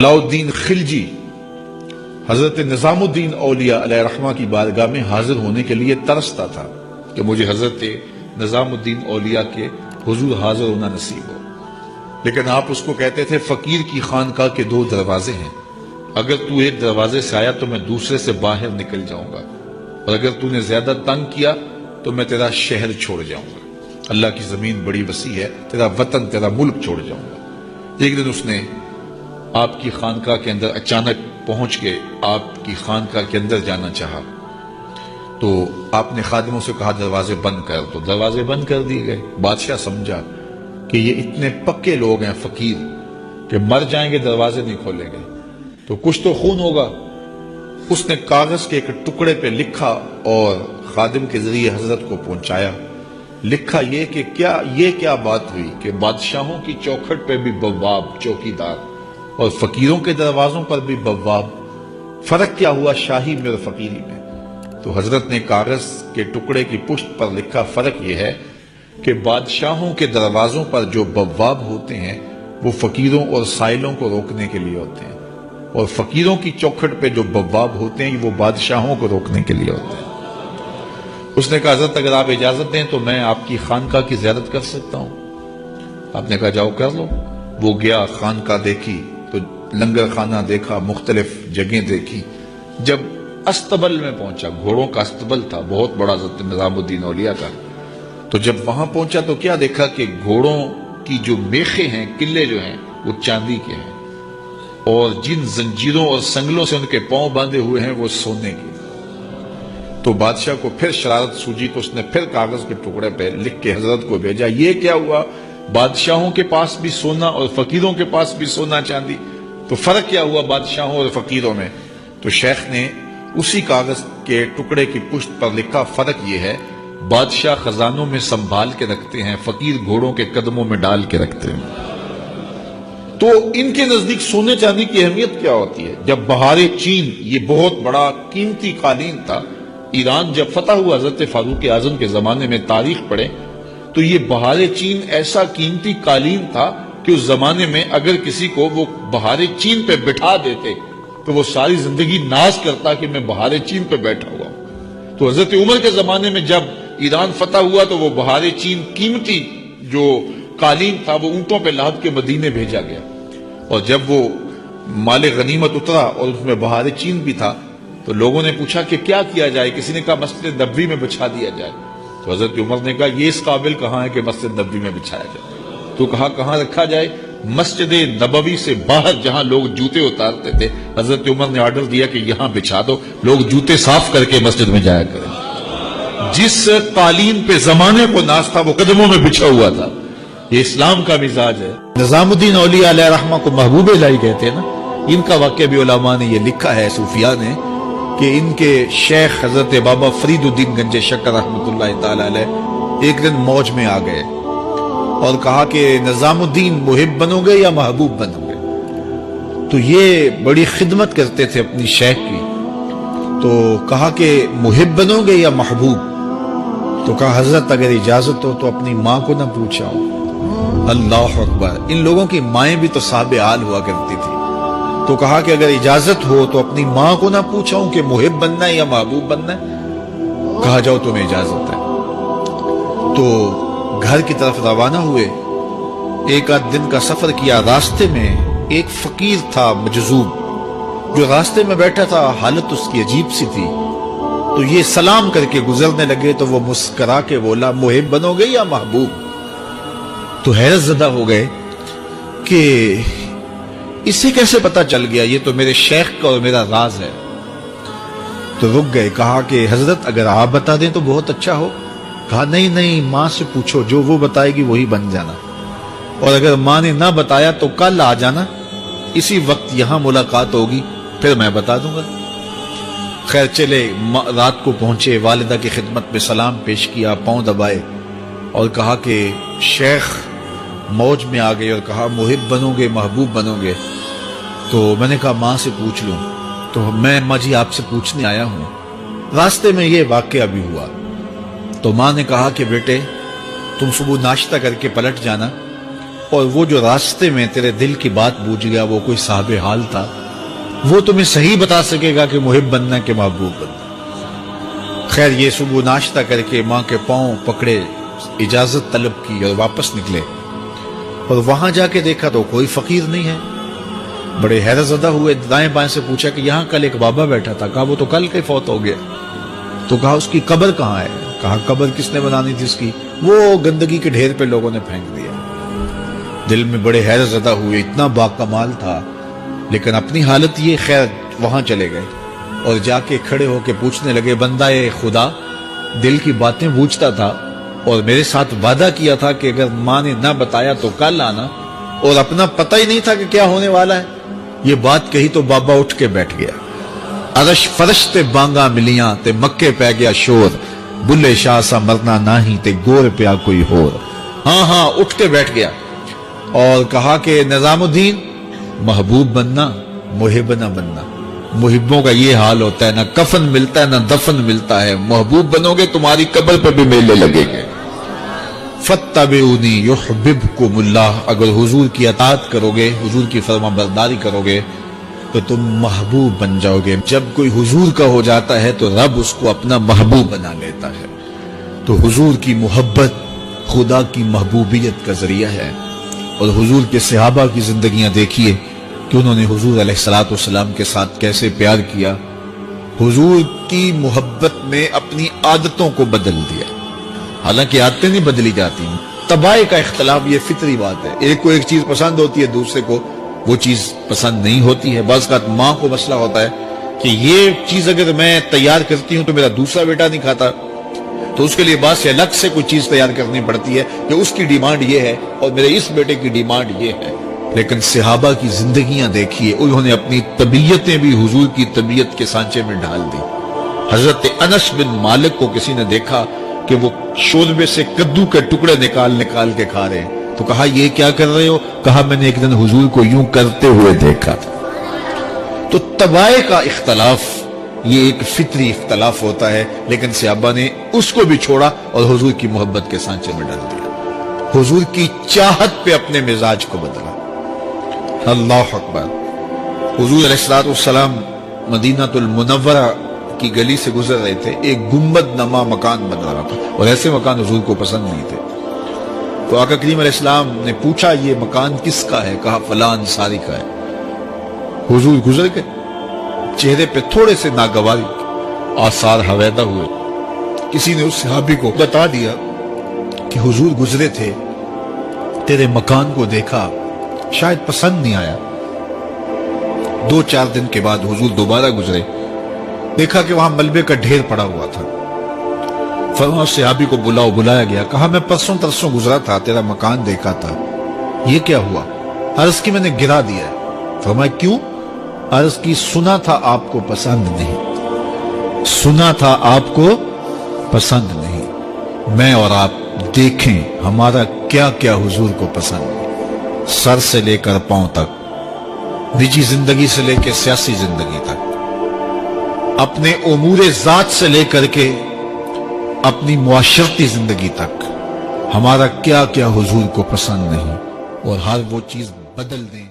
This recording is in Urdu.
علاؤالدین خلجی حضرت نظام الدین اولیاء علیہ رحمہ کی بارگاہ میں حاضر ہونے کے لیے ترستا تھا کہ مجھے حضرت نظام الدین اولیاء کے حضور حاضر ہونا نصیب ہو، لیکن آپ اس کو کہتے تھے فقیر کی خانقاہ کے دو دروازے ہیں، اگر تو ایک دروازے سے آیا تو میں دوسرے سے باہر نکل جاؤں گا، اور اگر تو نے زیادہ تنگ کیا تو میں تیرا شہر چھوڑ جاؤں گا، اللہ کی زمین بڑی وسیع ہے، تیرا وطن تیرا ملک چھوڑ جاؤں گا۔ ایک دن اس نے آپ کی خانقاہ کے اندر اچانک پہنچ کے آپ کی خانقاہ کے اندر جانا چاہا تو آپ نے خادموں سے کہا دروازے بند کر، تو دروازے بند کر دیے گئے۔ بادشاہ سمجھا کہ یہ اتنے پکے لوگ ہیں فقیر کہ مر جائیں گے دروازے نہیں کھولیں گے تو کچھ تو خون ہوگا۔ اس نے کاغذ کے ایک ٹکڑے پہ لکھا اور خادم کے ذریعے حضرت کو پہنچایا۔ لکھا یہ کہ کیا بات ہوئی کہ بادشاہوں کی چوکھٹ پہ بھی بواب چوکیدار اور فقیروں کے دروازوں پر بھی بواب، فرق کیا ہوا شاہی میں اور فقیری میں؟ تو حضرت نے کاغذ کے ٹکڑے کی پشت پر لکھا فرق یہ ہے کہ بادشاہوں کے دروازوں پر جو بواب ہوتے ہیں وہ فقیروں اور سائلوں کو روکنے کے لیے ہوتے ہیں، اور فقیروں کی چوکھٹ پہ جو بواب ہوتے ہیں وہ بادشاہوں کو روکنے کے لیے ہوتے ہیں۔ اس نے کہا حضرت اگر آپ اجازت دیں تو میں آپ کی خانقاہ کی زیارت کر سکتا ہوں؟ آپ نے کہا جاؤ کر لو۔ وہ گیا، خانقاہ دیکھی تو لنگر خانہ دیکھا، مختلف جگہیں دیکھی۔ جب استبل میں پہنچا، گھوڑوں کا استبل تھا بہت بڑا حضرت نظام الدین اولیاء کا، تو جب وہاں پہنچا تو کیا دیکھا کہ گھوڑوں کی جو میخیں ہیں، قلعے جو ہیں وہ چاندی کے ہیں، اور جن زنجیروں اور سنگلوں سے ان کے پاؤں باندھے ہوئے ہیں وہ سونے کے۔ تو بادشاہ کو پھر شرارت سوجی تو اس نے پھر کاغذ کے ٹکڑے پہ لکھ کے حضرت کو بھیجا، یہ کیا ہوا؟ بادشاہوں کے پاس بھی سونا اور فقیروں کے پاس بھی سونا چاندی، تو فرق کیا ہوا بادشاہوں اور فقیروں میں؟ تو شیخ نے اسی کاغذ کے ٹکڑے کی پشت پر لکھا فرق یہ ہے بادشاہ خزانوں میں سنبھال کے رکھتے ہیں، فقیر گھوڑوں کے قدموں میں ڈال کے رکھتے ہیں۔ تو ان کے نزدیک سونے چاندی کی اہمیت کیا ہوتی ہے؟ جب بہار چین، یہ بہت بڑا قیمتی قالین تھا، ایران جب فتح ہوا حضرت فاروق اعظم کے زمانے میں، تاریخ پڑھیں تو یہ بہار چین ایسا قیمتی قالین تھا کہ اس زمانے میں اگر کسی کو وہ بہار چین پہ بٹھا دیتے تو وہ ساری زندگی ناز کرتا کہ میں بہار چین پہ بیٹھا ہوا ہوں۔ تو حضرت عمر کے زمانے میں جب ایران فتح ہوا تو وہ بہار چین قیمتی جو قالین تھا وہ اونٹوں پہ لاد کے مدینے بھیجا گیا، اور جب وہ مال غنیمت اترا اور اس میں بہار چین بھی تھا تو لوگوں نے پوچھا کہ کیا کیا جائے؟ کسی نے کہا مسجد نبوی میں بچھا دیا جائے، تو حضرت عمر نے کہا یہ اس قابل کہاں ہے کہ مسجد نبوی میں بچھایا جائے؟ تو کہا کہاں رکھا جائے؟ مسجد نبوی سے باہر جہاں لوگ جوتے اتارتے تھے، حضرت عمر نے آرڈر دیا کہ یہاں بچھا دو، لوگ جوتے صاف کر کے مسجد میں جایا کریں۔ جس قالین پہ زمانے کو ناز تھا وہ قدموں میں بچھا ہوا تھا۔ یہ اسلام کا مزاج ہے۔ نظام الدین اولیاء علیہ رحمہ کو محبوب الہی کہتے ہیں نا، ان کا واقعہ بھی علماء نے یہ لکھا ہے، صوفیاء نے، کہ ان کے شیخ حضرت بابا فرید الدین گنج شکر رحمۃ اللہ تعالی علیہ ایک دن موج میں آ گئے اور کہا کہ نظام الدین محب بنو گے یا محبوب بنو گے؟ تو یہ بڑی خدمت کرتے تھے اپنی شیخ کی، تو کہا کہ محب بنو گے یا محبوب؟ تو کہا حضرت اگر اجازت ہو تو اپنی ماں کو نہ پوچھاؤں۔ اللہ اکبر! ان لوگوں کی مائیں بھی تو صاحب حال ہوا کرتی تھی۔ تو کہا کہ اگر اجازت ہو تو اپنی ماں کو نہ پوچھاؤں کہ محب بننا ہے یا محبوب بننا ہے؟ کہا جاؤ تمہیں اجازت ہے۔ تو گھر کی طرف روانہ ہوئے، ایک آدھ دن کا سفر کیا، راستے میں ایک فقیر تھا مجذوب جو راستے میں بیٹھا تھا، حالت اس کی عجیب سی تھی، تو یہ سلام کر کے گزرنے لگے تو وہ مسکرا کے بولا محب بنو گے یا محبوب؟ تو حیرت زدہ ہو گئے کہ اسے کیسے پتا چل گیا، یہ تو میرے شیخ کا اور میرا راز ہے۔ تو رک گئے، کہا کہ حضرت اگر آپ بتا دیں تو بہت اچھا ہو۔ کہا نہیں ماں سے پوچھو، جو وہ بتائے گی وہی بن جانا، اور اگر ماں نے نہ بتایا تو کل آ جانا، اسی وقت یہاں ملاقات ہوگی، پھر میں بتا دوں گا۔ خیر چلے، رات کو پہنچے، والدہ کی خدمت میں سلام پیش کیا، پاؤں دبائے اور کہا کہ شیخ موج میں آ گئے اور کہا محب بنو گے محبوب بنو گے؟ تو میں نے کہا ماں سے پوچھ لوں، تو میں ماں جی آپ سے پوچھنے آیا ہوں۔ راستے میں یہ واقعہ بھی ہوا، تو ماں نے کہا کہ بیٹے تم صبح ناشتہ کر کے پلٹ جانا، اور وہ جو راستے میں تیرے دل کی بات بوجھ گیا وہ کوئی صاحب حال تھا، وہ تمہیں صحیح بتا سکے گا کہ محب بننا کہ محبوب بننا۔ خیر یہ صبح ناشتہ کر کے ماں کے پاؤں پکڑے، اجازت طلب کی اور واپس نکلے، اور وہاں جا کے دیکھا تو کوئی فقیر نہیں ہے۔ بڑے حیرت زدہ ہوئے، دائیں بائیں سے پوچھا کہ یہاں کل ایک بابا بیٹھا تھا، کہا وہ تو کل کے فوت ہو گیا۔ تو کہا اس کی قبر کہاں ہے؟ کہا قبر کس نے بنانی تھی اس کی؟ وہ گندگی کے ڈھیر پہ لوگوں نے پھینک دیا۔ دل میں بڑے حیرت زدہ ہوئے، اتنا باکمال تھا، لیکن اپنی حالت یہ، خیر وہاں چلے گئے اور جا کے کھڑے ہو کے پوچھنے لگے، بندہ خدا دل کی باتیں پوچھتا تھا اور میرے ساتھ وعدہ کیا تھا کہ اگر ماں نے نہ بتایا تو کل آنا، اور اپنا پتہ ہی نہیں تھا کہ کیا ہونے والا ہے۔ یہ بات کہی تو بابا اٹھ کے بیٹھ گیا۔ عرش فرش تے بانگا ملیاں تے مکے پہ گیا شور، بلے شاہ سا مرنا ناہی تے گور پیا کوئی ہور۔ ہاں اٹھ کے بیٹھ گیا اور کہا کہ نظام الدین، محبوب بننا محب نہ بننا۔ محبوں کا یہ حال ہوتا ہے، نہ کفن ملتا ہے نہ دفن ملتا ہے۔ محبوب بنو گے تمہاری قبر پہ بھی میلے لگیں گے۔ فَاتَّبِعُونِي يُحْبِبْكُمُ اللَّهُ، اگر حضور کی اطاعت کرو گے، حضور کی فرما برداری کرو گے تو تم محبوب بن جاؤ گے۔ جب کوئی حضور کا ہو جاتا ہے تو رب اس کو اپنا محبوب بنا لیتا ہے۔ تو حضور کی محبت خدا کی محبوبیت کا ذریعہ ہے۔ اور حضور کے صحابہ کی زندگیاں دیکھیے کہ انہوں نے حضور علیہ السلام کے ساتھ کیسے پیار کیا، حضور کی محبت میں اپنی عادتوں کو بدل دیا۔ حالانکہ عادتیں نہیں بدلی جاتی، طباع کا اختلاف یہ فطری بات ہے، ایک کو ایک چیز پسند ہوتی ہے، دوسرے کو وہ چیز پسند نہیں ہوتی ہے۔ بعض اوقات ماں کو مسئلہ ہوتا ہے کہ یہ چیز اگر میں تیار کرتی ہوں تو میرا دوسرا بیٹا نہیں کھاتا، تو اس کے لیے بعض سے الگ سے کوئی چیز تیار کرنی پڑتی ہے کہ اس کی ڈیمانڈ یہ ہے اور میرے اس بیٹے کی ڈیمانڈ یہ ہے۔ لیکن صحابہ کی زندگیاں دیکھیے، انہوں نے اپنی طبیعتیں بھی حضور کی طبیعت کے سانچے میں ڈال دی۔ حضرت انس بن مالک کو کسی نے دیکھا کہ وہ شوربے سے کدو کے ٹکڑے نکال کے کھا رہے ہیں، تو کہا یہ کیا کر رہے ہو؟ کہا میں نے ایک دن حضور کو یوں کرتے ہوئے دیکھا تھا۔ تو طباع کا اختلاف یہ ایک فطری اختلاف ہوتا ہے، لیکن صحابہ نے اس کو بھی چھوڑا اور حضور کی محبت کے سانچے میں ڈال دیا، حضور کی چاہت پہ اپنے مزاج کو بدلا۔ اللہ اکبر۔ حضور علیہ السلام مدینہ المنورہ کی گلی سے گزر رہے تھے، ایک گنبد نما مکان بن رہا تھا، اور ایسے مکان حضور کو پسند نہیں تھے۔ تو آقا کریم علیہ السلام نے پوچھا یہ مکان کس کا ہے؟ کہا فلاں انصاری کا ہے۔ حضور گزر گئے، چہرے پہ تھوڑے سے ناگواری آثار حویدہ ہوئے۔ کسی نے اس صحابی کو بتا دیا کہ حضور گزرے تھے، تیرے مکان کو دیکھا، شاید پسند نہیں آیا۔ 2-4 دن کے بعد حضور دوبارہ گزرے، دیکھا کہ وہاں ملبے کا ڈھیر پڑا ہوا تھا۔ فرمایا صحابی کو بلایا گیا، کہا میں پرسوں ترسوں گزرا تھا، تیرا مکان دیکھا تھا، یہ کیا ہوا؟ عرض کی میں نے گرا دیا ہے۔ فرمایا کیوں؟ عرض کی سنا تھا آپ کو پسند نہیں، سنا تھا آپ کو پسند نہیں۔ میں اور آپ دیکھیں ہمارا کیا کیا حضور کو پسند ہے، سر سے لے کر پاؤں تک، نجی زندگی سے لے کے سیاسی زندگی تک، اپنے امور ذات سے لے کر کے اپنی معاشرتی زندگی تک، ہمارا کیا کیا حضور کو پسند نہیں، اور ہر وہ چیز بدل دیں